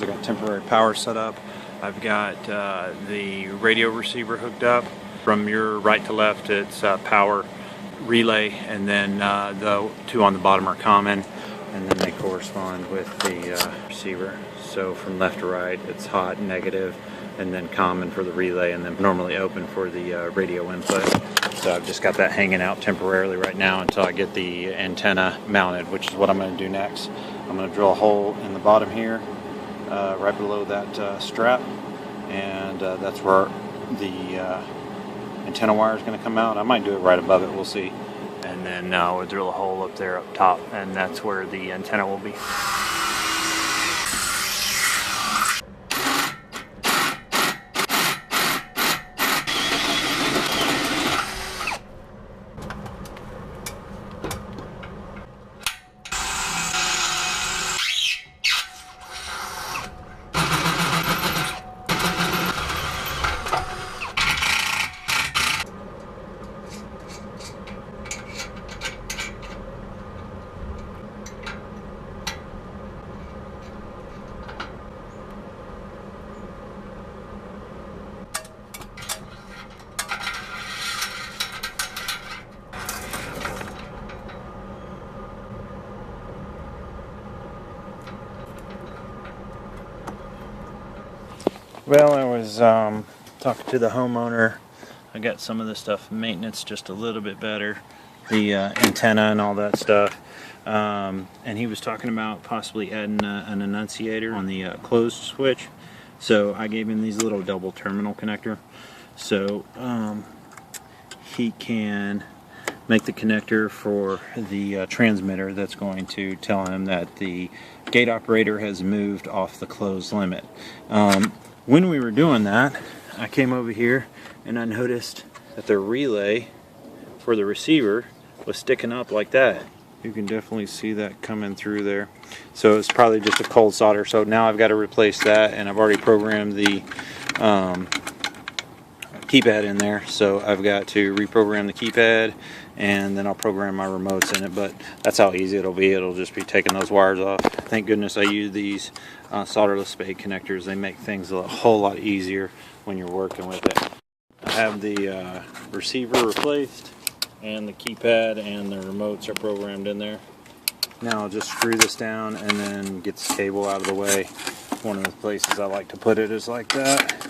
I got temporary power set up. I've got the radio receiver hooked up. From your right to left, it's power, relay, and then the two on the bottom are common, and then they correspond with the receiver. So from left to right, it's hot, negative, and then common for the relay, and then normally open for the radio input. So I've just got that hanging out temporarily right now until I get the antenna mounted, which is what I'm going to do next. I'm going to drill a hole in the bottom here, right below that strap, and that's where the antenna wire is going to come out. I might do it right above it, we'll see. And then we'll drill a hole up there up top, and that's where the antenna will be. Well, I was talking to the homeowner. I got some of the stuff maintenance just a little bit better, the antenna and all that stuff, and he was talking about possibly adding an annunciator on the closed switch. So I gave him these little double terminal connector, so he can make the connector for the transmitter that's going to tell him that the gate operator has moved off the closed limit. When we were doing that, I came over here and I noticed that the relay for the receiver was sticking up like that. You can definitely see that coming through there. So it's probably just a cold solder. So now I've got to replace that, and I've already programmed the keypad in there. So I've got to reprogram the keypad, and then I'll program my remotes in it. But that's how easy it'll be. It'll just be taking those wires off. Thank goodness I use these solderless spade connectors. They make things a whole lot easier when you're working with it. I have the receiver replaced, and the keypad and the remotes are programmed in there. Now I'll just screw this down and then get this cable out of the way. One of the places I like to put it is like that.